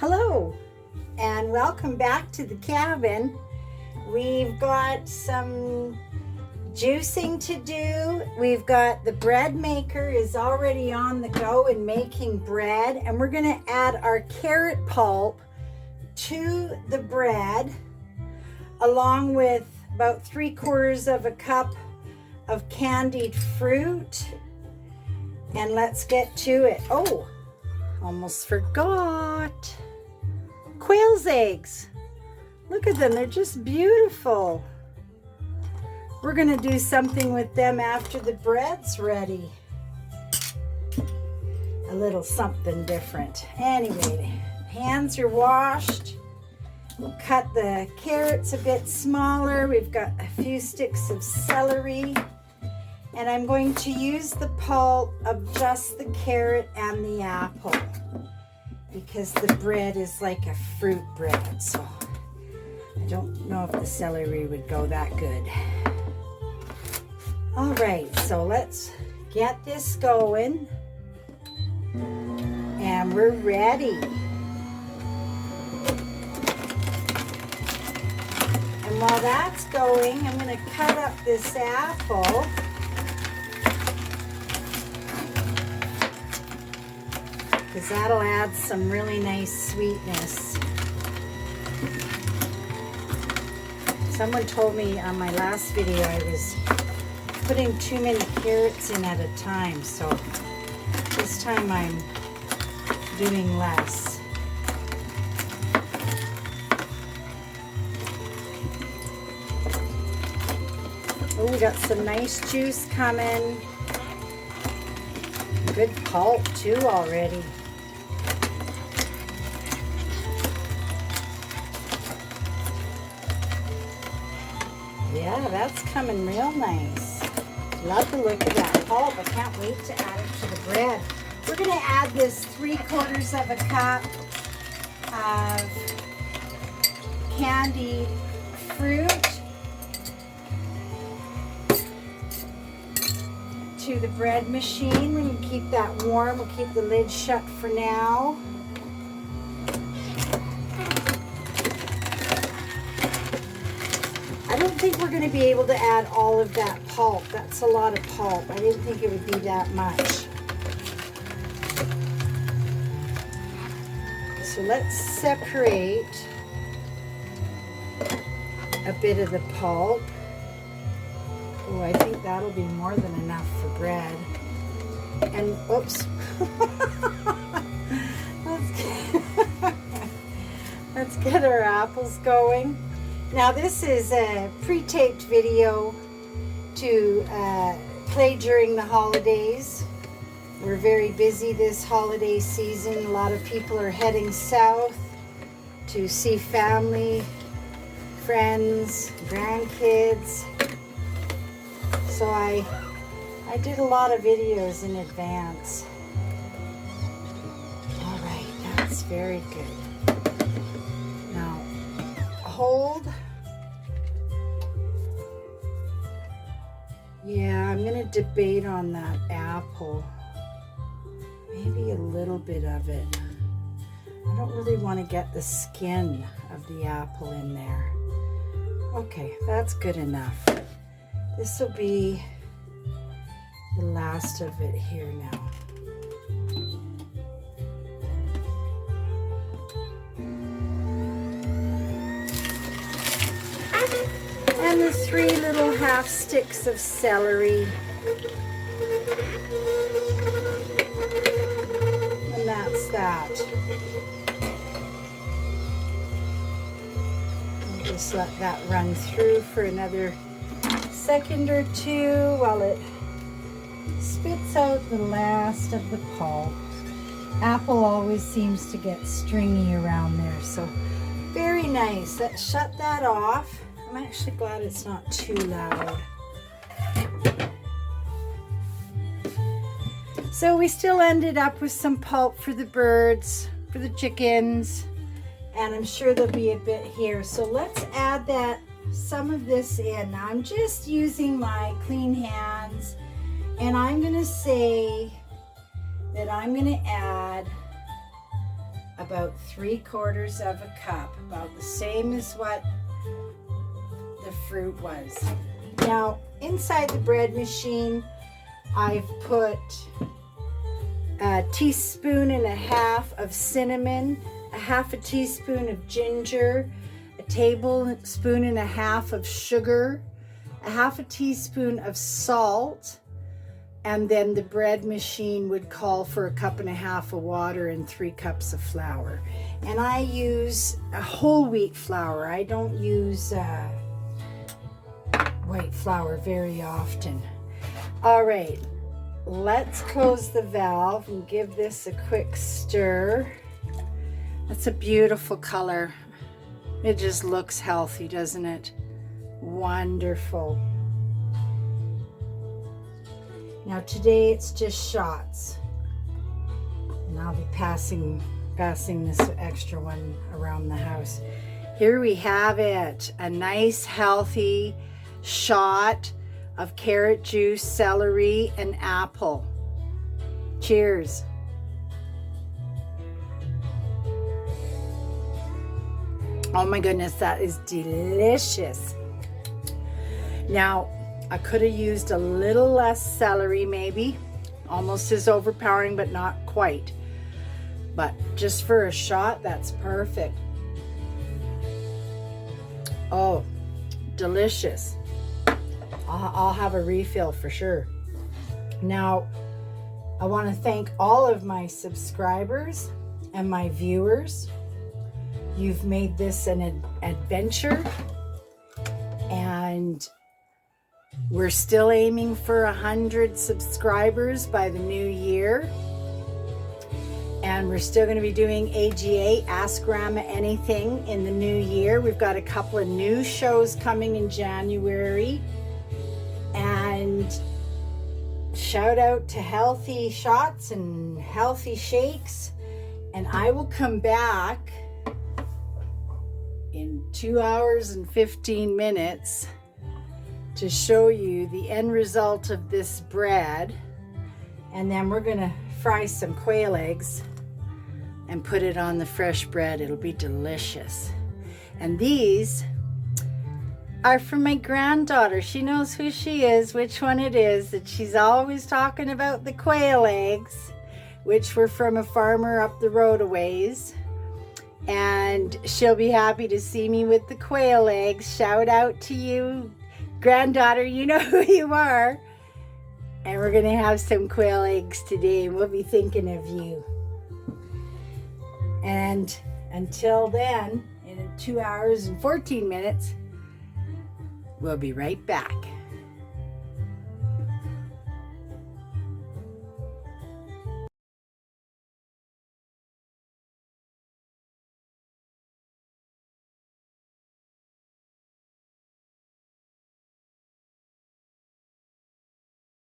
Hello and welcome back to the cabin. We've got some juicing to do. We've got the bread maker is already on the go and making bread, and we're going to add our carrot pulp to the bread along with about 3/4 of a cup of candied fruit. And let's get to it. Oh, almost forgot. Quail's eggs. Look at them, they're just beautiful. We're gonna do something with them after the bread's ready. A little something different. Anyway, hands are washed. We'll cut the carrots a bit smaller. We've got a few sticks of celery. And I'm going to use the pulp of just the carrot and the apple, because the bread is like a fruit bread, so I don't know if the celery would go that good. All right, so let's get this going, and we're ready. And while that's going, I'm going to cut up this apple. Because that'll add some really nice sweetness. Someone told me on my last video I was putting too many carrots in at a time, so this time I'm doing less. Oh, we got some nice juice coming. Good pulp too already. Yeah, that's coming real nice. Love the look of that pulp. I can't wait to add it to the bread. We're going to add this 3/4 of a cup of candied fruit to the bread machine. We're going to keep that warm. We'll keep the lid shut for now. I don't think we're going to be able to add all of that pulp. That's a lot of pulp. I didn't think it would be that much. So let's separate a bit of the pulp. Oh, I think that'll be more than enough for bread. And oops. Let's get our apples going. Now this is a pre-taped video to play during the holidays. We're very busy this holiday season. A lot of people are heading south to see family, friends, grandkids. So I did a lot of videos in advance. All right, that's very good. Now, hold. Yeah, I'm going to debate on that apple. Maybe a little bit of it. I don't really want to get the skin of the apple in there. Okay, that's good enough. This will be the last of it here now. And the 3 little half sticks of celery. And that's that. I'll just let that run through for another second or two while it spits out the last of the pulp. Apple always seems to get stringy around there, so very nice. Let's shut that off. I'm actually glad it's not too loud. So we still ended up with some pulp for the birds, for the chickens, and I'm sure there'll be a bit here. So let's add some of this in. Now I'm just using my clean hands, and I'm going to say that I'm going to add about 3/4 of a cup, about the same as what the fruit was. Now, inside the bread machine, I've put 1.5 teaspoons of cinnamon, 1/2 teaspoon of ginger, 1.5 tablespoons of sugar, 1/2 teaspoon of salt, and then the bread machine would call for 1.5 cups of water and 3 cups of flour. And I use a whole wheat flour. I don't use white flour very often. All right, let's close the valve and give this a quick stir. That's a beautiful color. It just looks healthy, doesn't it? Wonderful. Now today it's just shots, and I'll be passing this extra one around the house. Here we have it, a nice healthy shot of carrot juice, celery, and apple. Cheers. Oh my goodness, that is delicious. Now, I could have used a little less celery maybe, almost as overpowering, but not quite. But just for a shot, that's perfect. Oh, delicious. I'll have a refill for sure. Now, I want to thank all of my subscribers and my viewers. You've made this an adventure, and we're still aiming for 100 subscribers by the new year. And we're still going to be doing AGA, Ask Grandma Anything, in the new year. We've got a couple of new shows coming in January. And shout out to Healthy Shots and Healthy Shakes. And I will come back in 2 hours and 15 minutes to show you the end result of this bread. And then we're going to fry some quail eggs and put it on the fresh bread. It'll be delicious. And these are from my granddaughter. She knows who she is, which one it is, that she's always talking about the quail eggs, which were from a farmer up the road a ways. And she'll be happy to see me with the quail eggs. Shout out to you, granddaughter, you know who you are. And we're gonna have some quail eggs today, and we'll be thinking of you. And until then, in 2 hours and 14 minutes, we'll be right back.